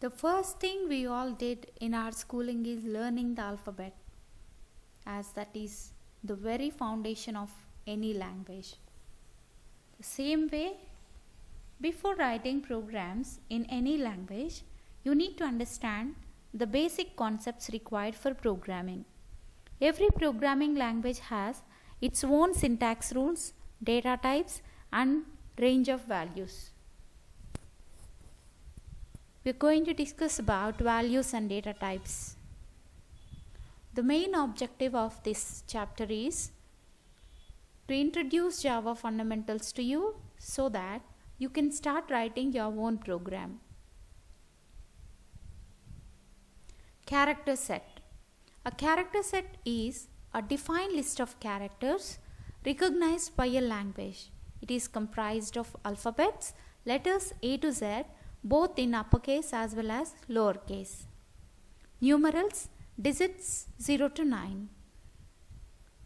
The first thing we all did in our schooling is learning the alphabet, as that is the very foundation of any language. The same way, before writing programs in any language, you need to understand the basic concepts required for programming. Every programming language has its own syntax rules, data types, and range of values. We are going to discuss about values and data types. The main objective of this chapter is to introduce Java fundamentals to you so that you can start writing your own program. Character set. A character set is a defined list of characters recognized by a language. It is comprised of alphabets, letters A to Z, both in uppercase as well as lowercase. Numerals, digits 0 to 9.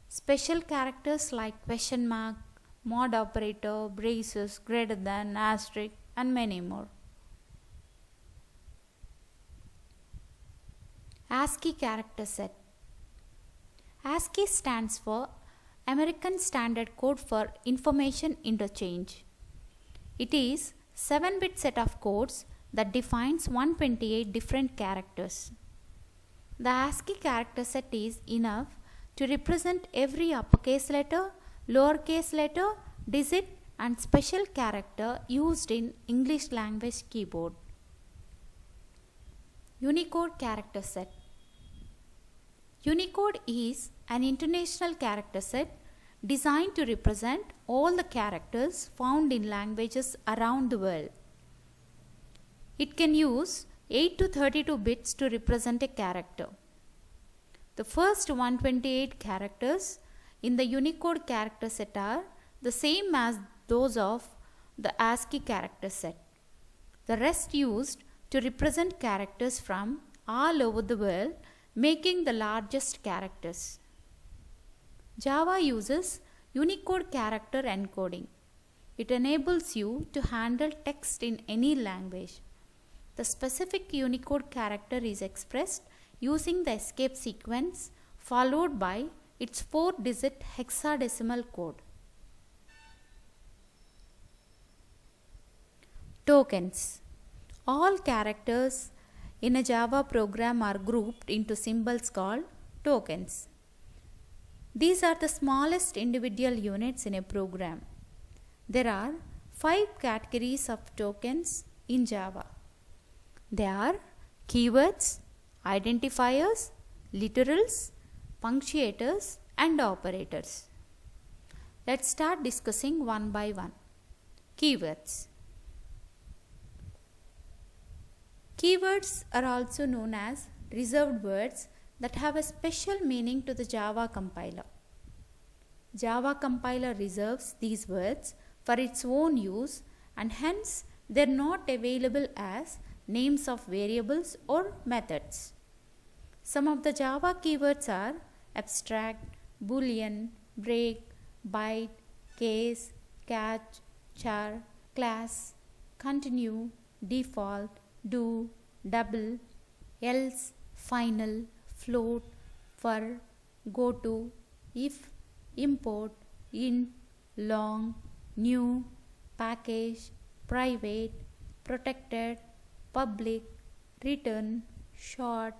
Special characters like question mark, mod operator, braces, greater than, asterisk, and many more. ASCII character set. ASCII stands for American Standard Code for Information Interchange. It is 7-bit set of codes that defines 128 different characters. The ASCII character set is enough to represent every uppercase letter, lowercase letter, digit, and special character used in English language keyboard. Unicode character set. Unicode is an international character set designed to represent all the characters found in languages around the world. It can use 8 to 32 bits to represent a character. The first 128 characters in the Unicode character set are the same as those of the ASCII character set. The rest used to represent characters from all over the world, making the largest characters. Java uses Unicode character encoding. It enables you to handle text in any language. The specific Unicode character is expressed using the escape sequence followed by its 4-digit hexadecimal code. Tokens. All characters in a Java program are grouped into symbols called tokens. These are the smallest individual units in a program. There are 5 categories of tokens in Java. They are keywords, identifiers, literals, punctuators, and operators. Let's start discussing one by one. Keywords. Keywords are also known as reserved words that have a special meaning to the Java compiler. Java compiler reserves these words for its own use and hence they are not available as names of variables or methods. Some of the Java keywords are abstract, boolean, break, byte, case, catch, char, class, continue, default, do, double, else, final, float, for, goto, if, import, int, long, new, package, private, protected, public, return, short,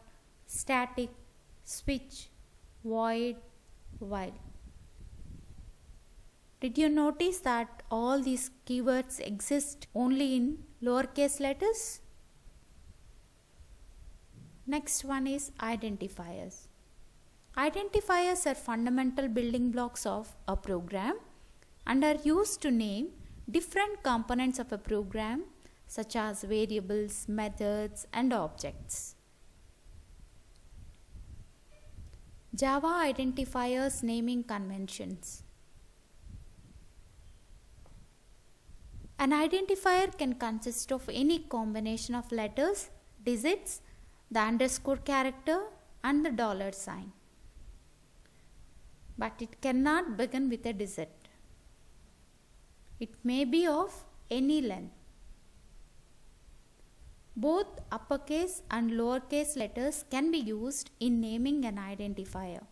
static, switch, void, while. Did you notice that all these keywords exist only in lowercase letters? Next one is identifiers. Identifiers are fundamental building blocks of a program and are used to name different components of a program such as variables, methods, and objects. Java identifiers naming conventions. An identifier can consist of any combination of letters, digits, the underscore character, and the dollar sign. But it cannot begin with a digit. It may be of any length. Both uppercase and lowercase letters can be used in naming an identifier.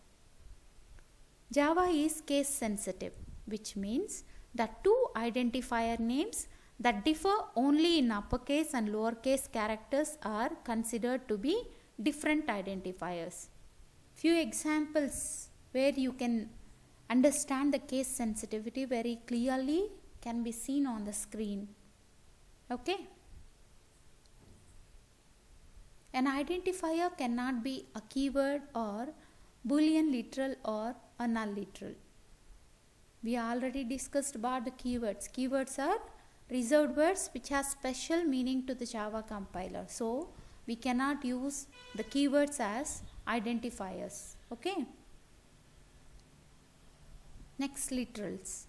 Java is case sensitive, which means that two identifier names that differ only in uppercase and lowercase characters are considered to be different identifiers. Few examples where you can understand the case sensitivity very clearly can be seen on the screen. Okay. An identifier cannot be a keyword or Boolean literal or a null literal. We already discussed about the keywords. Keywords are reserved words which have special meaning to the Java compiler. So, we cannot use the keywords as identifiers. Okay. Next, literals.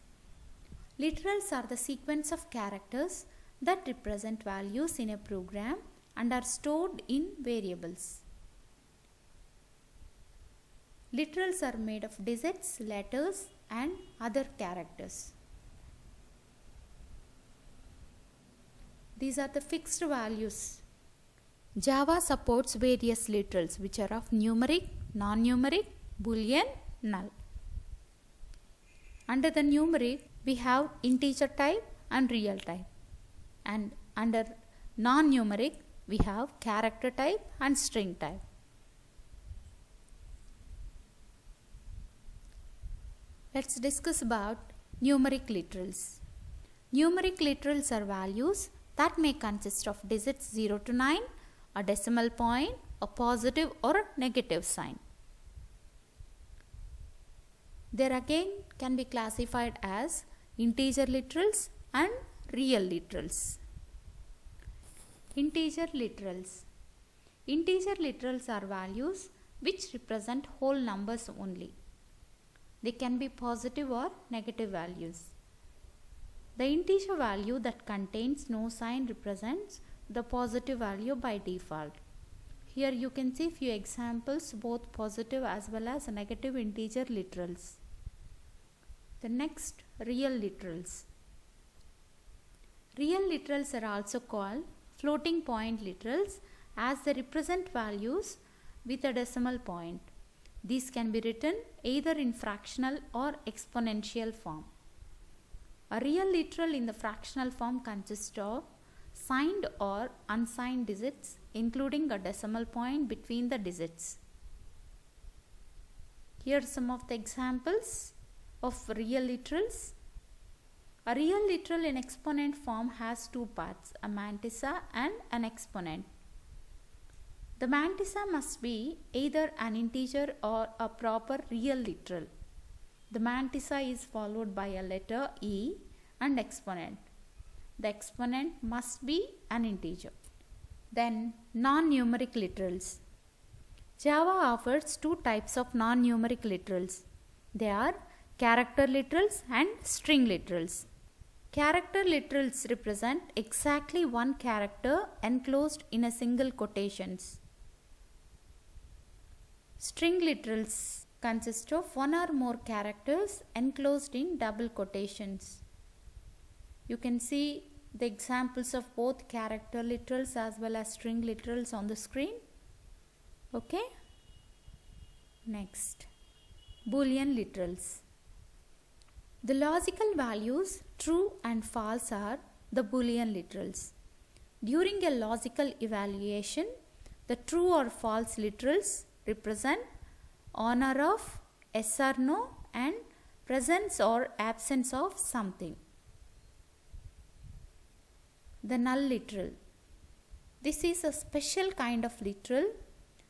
Literals are the sequence of characters that represent values in a program and are stored in variables. Literals are made of digits, letters, and other characters. These are the fixed values. Java supports various literals which are of numeric, non-numeric, Boolean, null. Under the numeric, we have integer type and real type. And under non-numeric, we have character type and string type. Let's discuss about numeric literals. Numeric literals are values that may consist of digits 0 to 9, a decimal point, a positive or negative sign. There again can be classified as integer literals and real literals. Integer literals. Integer literals are values which represent whole numbers only. They can be positive or negative values. The integer value that contains no sign represents the positive value by default. Here you can see few examples, both positive as well as negative integer literals. The next, real literals. Real literals are also called floating point literals as they represent values with a decimal point. These can be written either in fractional or exponential form. A real literal in the fractional form consists of signed or unsigned digits, including a decimal point between the digits. Here are some of the examples of real literals. A real literal in exponent form has two parts, a mantissa and an exponent. The mantissa must be either an integer or a proper real literal. The mantissa is followed by a letter E and exponent. The exponent must be an integer. Then non-numeric literals. Java offers two types of non-numeric literals. They are character literals and string literals. Character literals represent exactly one character enclosed in a single quotations. String literals consist of one or more characters enclosed in double quotations. You can see the examples of both character literals as well as string literals on the screen. Okay. Next, Boolean literals. The logical values true and false are the Boolean literals. During a logical evaluation, the true or false literals represent honor of, yes or no, and presence or absence of something. The null literal. This is a special kind of literal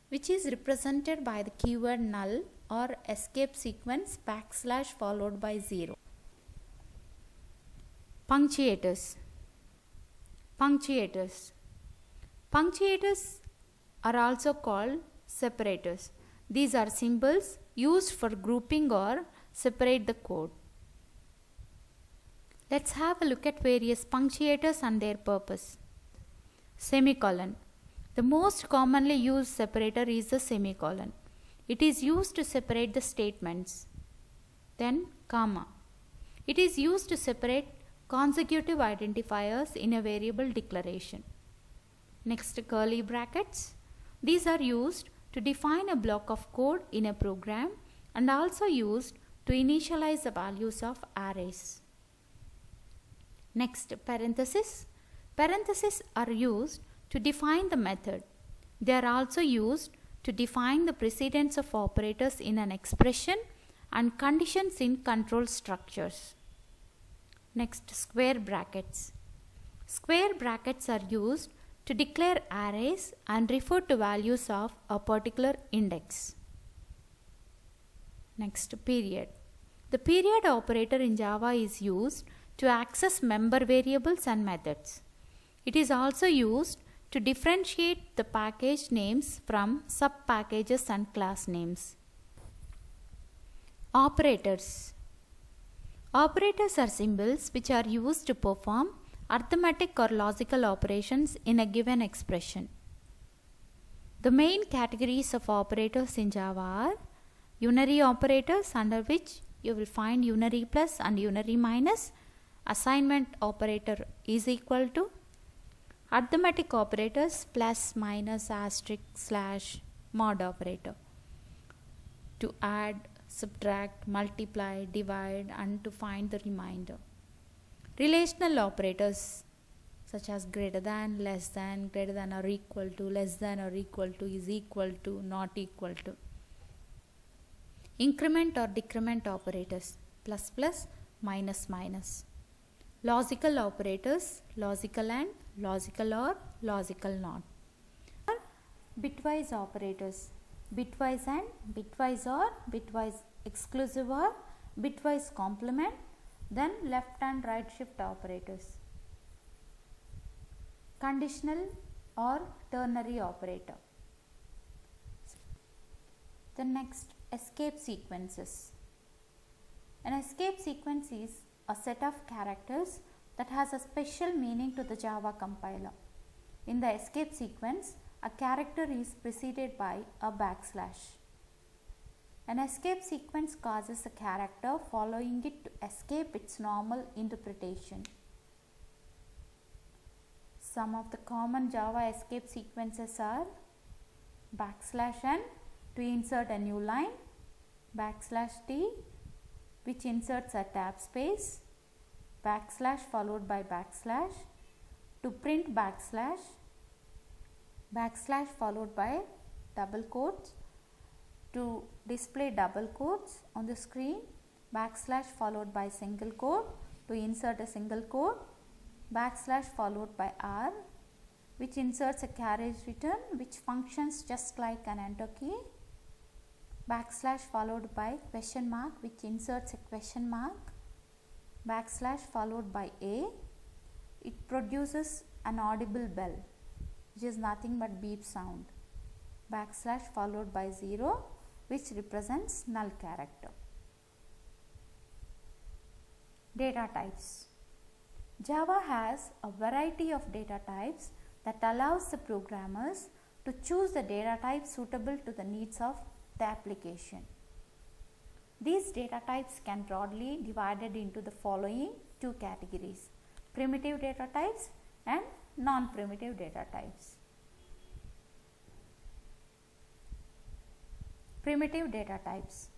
which is represented by the keyword null or escape sequence / followed by 0. Punctuators. Punctuators. Punctuators are also called separators. These are symbols used for grouping or separate the code. Let's have a look at various punctuators and their purpose. Semicolon. The most commonly used separator is the semicolon. It is used to separate the statements. Then comma. It is used to separate consecutive identifiers in a variable declaration. Next, curly brackets. These are used to define a block of code in a program and also used to initialize the values of arrays. Next, parentheses. Parentheses are used to define the method. They are also used to define the precedence of operators in an expression and conditions in control structures. Next, square brackets. Square brackets are used to declare arrays and refer to values of a particular index. Next, period. The period operator in Java is used to access member variables and methods. It is also used to differentiate the package names from sub-packages and class names. Operators. Operators are symbols which are used to perform arithmetic or logical operations in a given expression. The main categories of operators in Java are unary operators, under which you will find unary plus and unary minus, assignment operator is equal to, arithmetic operators plus, minus, asterisk, slash, mod operator to add, subtract, multiply, divide and to find the remainder. Relational operators such as greater than, less than, greater than or equal to, less than or equal to, is equal to, not equal to. Increment or decrement operators, plus plus, minus minus. Logical operators, logical and, logical or, logical not. Bitwise operators, bitwise and, bitwise or, bitwise exclusive or, bitwise complement. Then left and right shift operators. Conditional or ternary operator. The next, escape sequences. An escape sequence is a set of characters that has a special meaning to the Java compiler. In the escape sequence, a character is preceded by a backslash. An escape sequence causes a character following it to escape its normal interpretation. Some of the common Java escape sequences are backslash n to insert a new line, backslash t which inserts a tab space, backslash followed by backslash to print backslash, backslash followed by double quotes to display double quotes on the screen, backslash followed by single quote to insert a single quote, backslash followed by r which inserts a carriage return which functions just like an enter key, backslash followed by question mark which inserts a question mark, backslash followed by a, it produces an audible bell which is nothing but beep sound, backslash followed by 0 which represents null character. Data types. Java has a variety of data types that allows the programmers to choose the data type suitable to the needs of the application. These data types can broadly be divided into the following two categories: primitive data types and non-primitive data types. Primitive data types.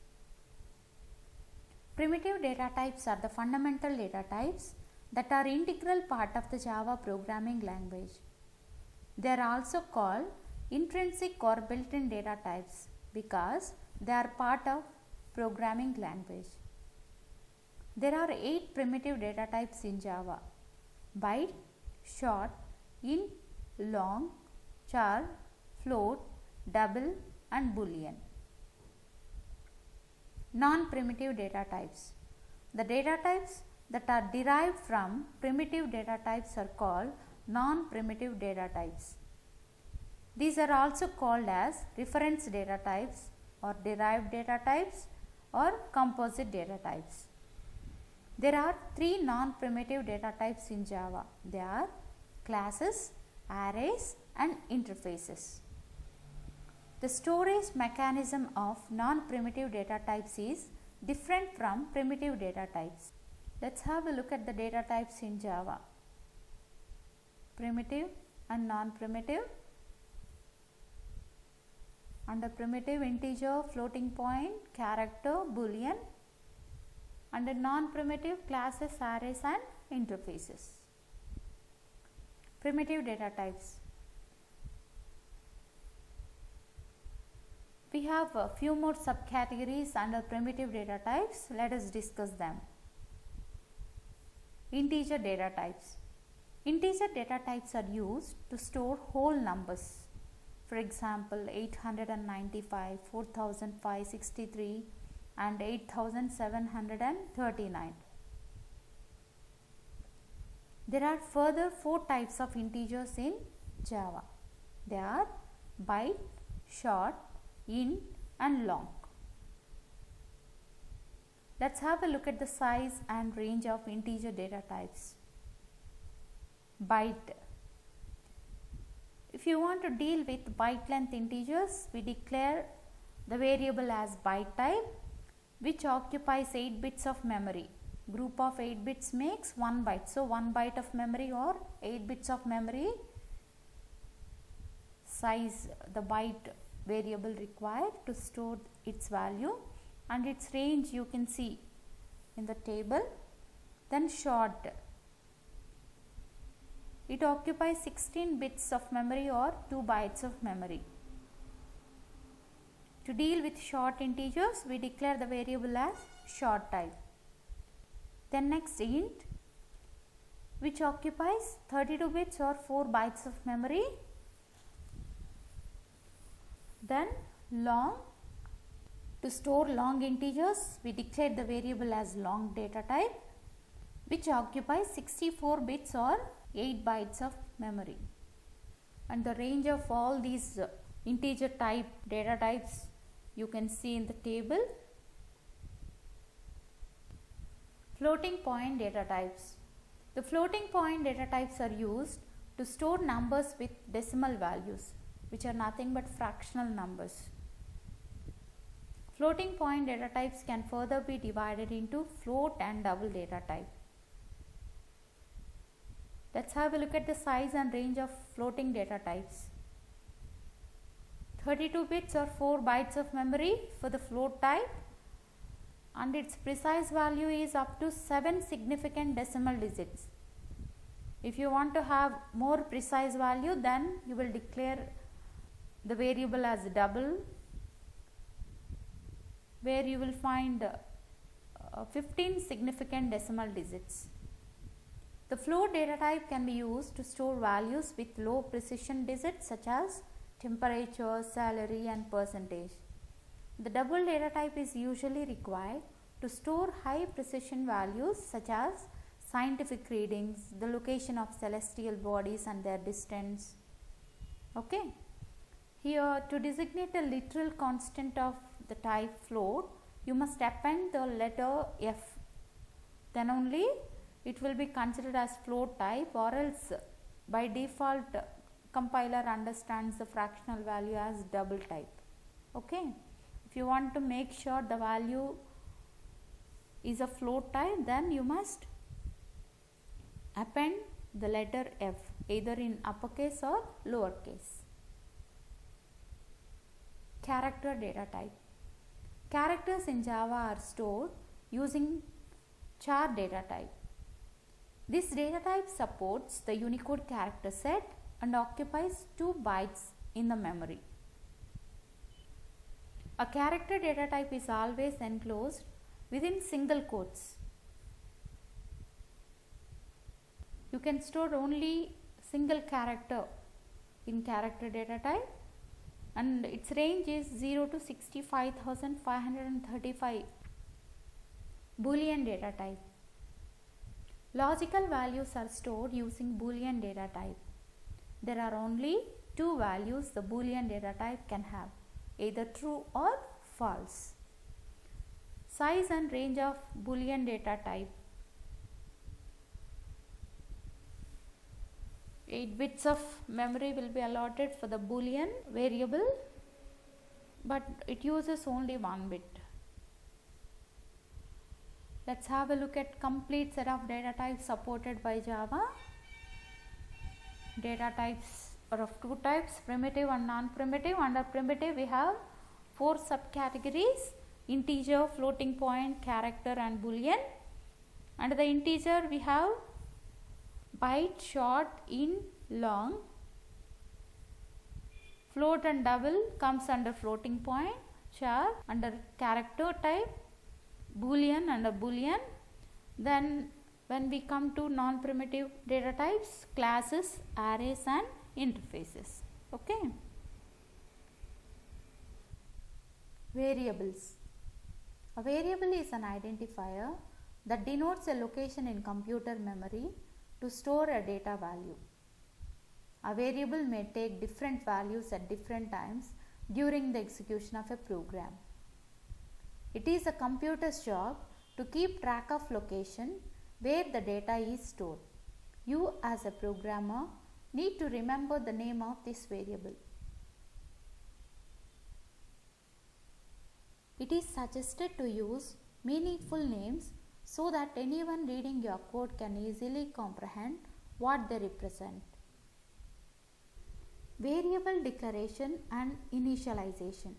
Primitive data types are the fundamental data types that are integral part of the Java programming language. They are also called intrinsic or built-in data types because they are part of programming language. There are 8 primitive data types in Java: byte, short, int, long, char, float, double and boolean. Non-primitive data types. The data types that are derived from primitive data types are called non-primitive data types. These are also called as reference data types or derived data types or composite data types. There are 3 non-primitive data types in Java. They are classes, arrays and interfaces. The storage mechanism of non-primitive data types is different from primitive data types. Let's have a look at the data types in Java. Primitive, and non-primitive. Under primitive, integer, floating point, character, boolean. Under non-primitive, classes, arrays and interfaces. Primitive data types. We have a few more subcategories under primitive data types. Let us discuss them. Integer data types. Integer data types are used to store whole numbers. For example, 895, 4563 and 8739. There are further 4 types of integers in Java. They are byte, short, int and long. Let's have a look at the size and range of integer data types. Byte. If you want to deal with byte length integers, we declare the variable as byte type, which occupies 8 bits of memory. Group of 8 bits makes 1 byte. So 1 byte of memory or 8 bits of memory size, the byte variable required to store its value, and its range you can see in the table. Then short. It occupies 16 bits of memory or 2 bytes of memory. To deal with short integers, we declare the variable as short type. Then next int, which occupies 32 bits or 4 bytes of memory. Then long. To store long integers, we declare the variable as long data type, which occupies 64 bits or 8 bytes of memory. And the range of all these integer type data types you can see in the table. Floating point data types. The floating point data types are used to store numbers with decimal values, which are nothing but fractional numbers. Floating point data types can further be divided into float and double data type. Let's have a look at the size and range of floating data types. 32 bits or 4 bytes of memory for the float type, and its precise value is up to 7 significant decimal digits. If you want to have more precise value, then you will declare the variable as double, where you will find 15 significant decimal digits. The float data type can be used to store values with low precision digits such as temperature, salary and percentage. The double data type is usually required to store high precision values such as scientific readings, the location of celestial bodies and their distance. Okay. Here, to designate a literal constant of the type float, you must append the letter F. Then only it will be considered as float type, or else by default compiler understands the fractional value as double type. Okay. If you want to make sure the value is a float type, then you must append the letter F either in uppercase or lowercase. Character data type. Characters in Java are stored using char data type. This data type supports the Unicode character set and occupies 2 bytes in the memory. A character data type is always enclosed within single quotes. You can store only single character in character data type, and its range is 0 to 65,535. Boolean data type. Logical values are stored using Boolean data type. There are only 2 values the Boolean data type can have, either true or false. Size and range of Boolean data type. 8 bits of memory will be allotted for the Boolean variable, but it uses only 1 bit. Let's have a look at complete set of data types supported by Java. data types are of two types, primitive and non-primitive. Under primitive we have four subcategories: integer, floating point, character and boolean. Under the integer we have byte, short, int, long. Float and double comes under floating point. Char under character type, boolean under boolean. Then when we come to non-primitive data types, classes, arrays and interfaces. Okay. Variables. A variable is an identifier that denotes a location in computer memory to store a data value. A variable may take different values at different times during the execution of a program. It is a computer's job to keep track of location where the data is stored. You as a programmer need to remember the name of this variable. It is suggested to use meaningful names so that anyone reading your code can easily comprehend what they represent. Variable declaration and initialization.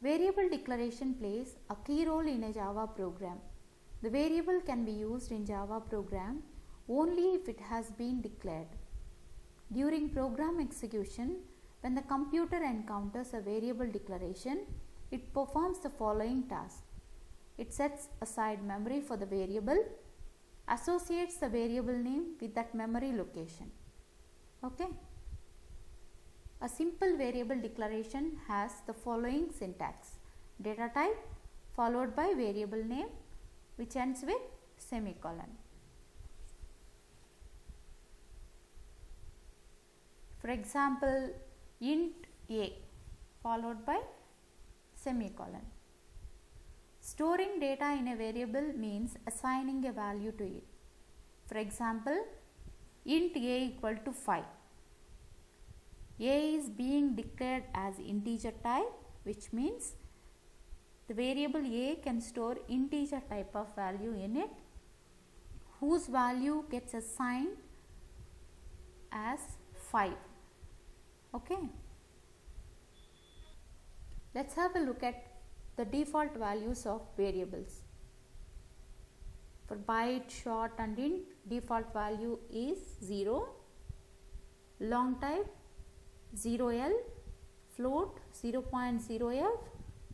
Variable declaration plays a key role in a Java program. The variable can be used in Java program only if it has been declared. During program execution, when the computer encounters a variable declaration, it performs the following task. It sets aside memory for the variable, associates the variable name with that memory location. Okay. A simple variable declaration has the following syntax: data type followed by variable name which ends with semicolon. For example, int a followed by semicolon. Storing data in a variable means assigning a value to it. For example, int a equal to 5. A is being declared as integer type, which means the variable a can store integer type of value in it, whose value gets assigned as 5. Okay. Let's have a look at the default values of variables. For byte, short and int, default value is 0, long type 0L, float 0.0F,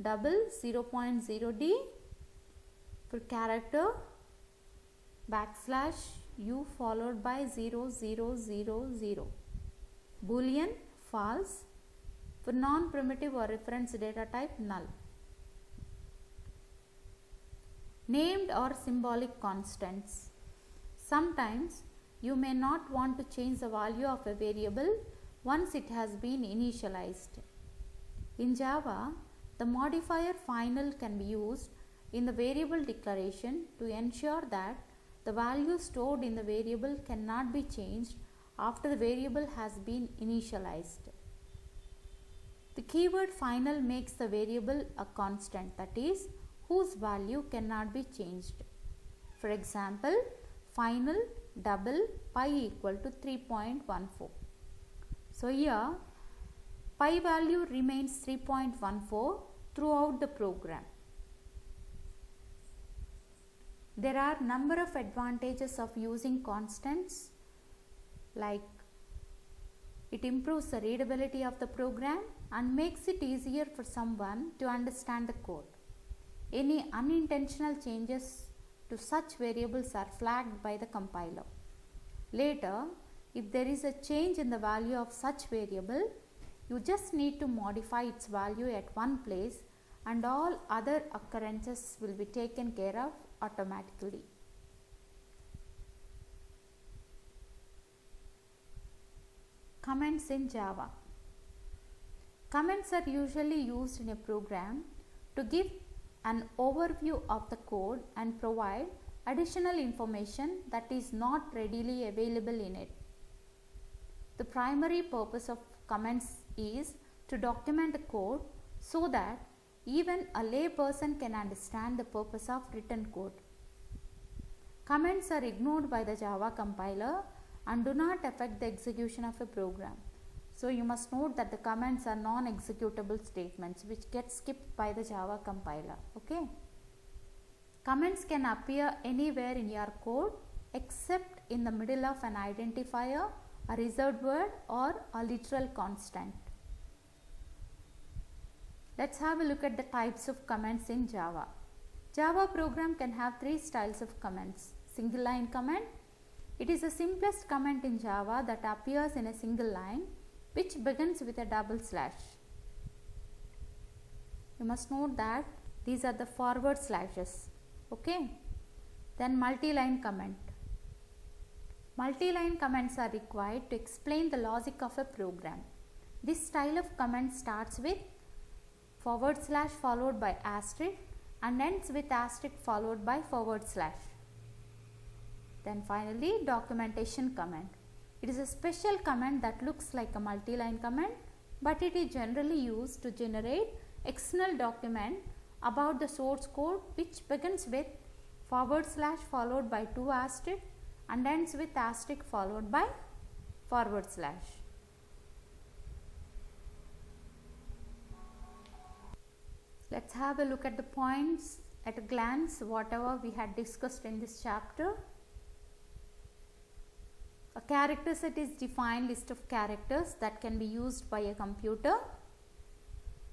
double 0.0D. For character, \u followed by 0000. Boolean, false. For non-primitive or reference data type, null. Named or symbolic constants. Sometimes you may not want to change the value of a variable once it has been initialized. In Java, the modifier final can be used in the variable declaration to ensure that the value stored in the variable cannot be changed after the variable has been initialized. The keyword final makes the variable a constant, that is, whose value cannot be changed. For example, final double pi equal to 3.14. So here pi value remains 3.14 throughout the program. There are number of advantages of using constants, like it improves the readability of the program and makes it easier for someone to understand the code. Any unintentional changes to such variables are flagged by the compiler. Later, if there is a change in the value of such variable, you just need to modify its value at one place and all other occurrences will be taken care of automatically. Comments in Java. Comments are usually used in a program to give an overview of the code and provide additional information that is not readily available in it. The primary purpose of comments is to document the code so that even a lay person can understand the purpose of written code. Comments are ignored by the Java compiler and do not affect the execution of a program. So you must note that the comments are non-executable statements which get skipped by the Java compiler. Okay. Comments can appear anywhere in your code except in the middle of an identifier, a reserved word, or a literal constant. Let's have a look at the types of comments in Java. Java program can have three styles of comments. Single line comment. It is the simplest comment in Java that appears in a single line which begins with a double slash. You must note that these are the forward slashes. Okay. Then multi-line comment. Multi-line comments are required to explain the logic of a program. This style of comment starts with forward slash followed by asterisk and ends with asterisk followed by forward slash. Then finally, documentation comment. It is a special comment that looks like a multi-line comment, but it is generally used to generate external document about the source code which begins with forward slash followed by two asterisk and ends with asterisk followed by forward slash. Let's have a look at the points at a glance, whatever we had discussed in this chapter. A character set is defined list of characters that can be used by a computer.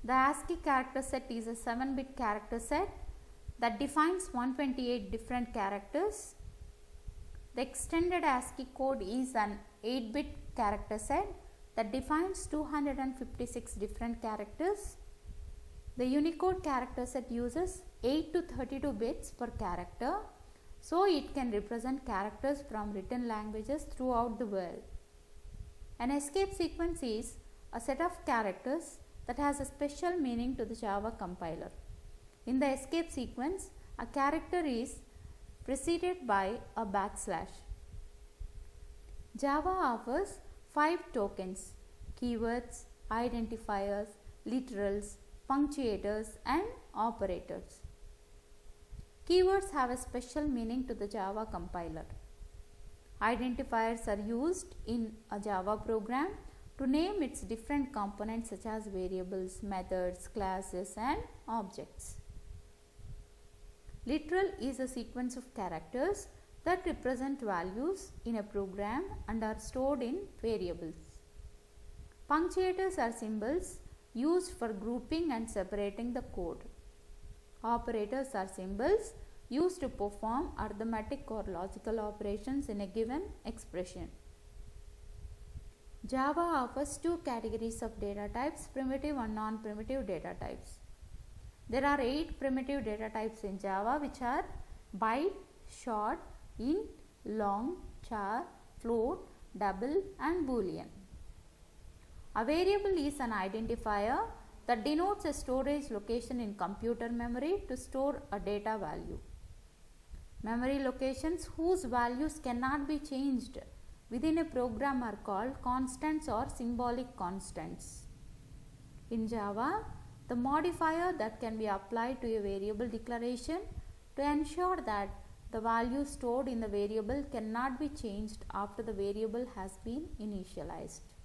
The ASCII character set is a 7-bit character set that defines 128 different characters. The extended ASCII code is an 8-bit character set that defines 256 different characters. The Unicode character set uses 8 to 32 bits per character, so it can represent characters from written languages throughout the world. An escape sequence is a set of characters that has a special meaning to the Java compiler. In the escape sequence, a character is preceded by a backslash. Java offers 5 tokens: keywords, identifiers, literals, punctuators, and operators. Keywords have a special meaning to the Java compiler. Identifiers are used in a Java program to name its different components such as variables, methods, classes, and objects. Literal is a sequence of characters that represent values in a program and are stored in variables. Punctuators are symbols used for grouping and separating the code. Operators are symbols used to perform arithmetic or logical operations in a given expression. Java offers 2 categories of data types, primitive and non-primitive data types. There are 8 primitive data types in Java, which are byte, short, int, long, char, float, double, and boolean. A variable is an identifier that denotes a storage location in computer memory to store a data value. Memory locations whose values cannot be changed within a program are called constants or symbolic constants. In Java, the modifier that can be applied to a variable declaration to ensure that the value stored in the variable cannot be changed after the variable has been initialized.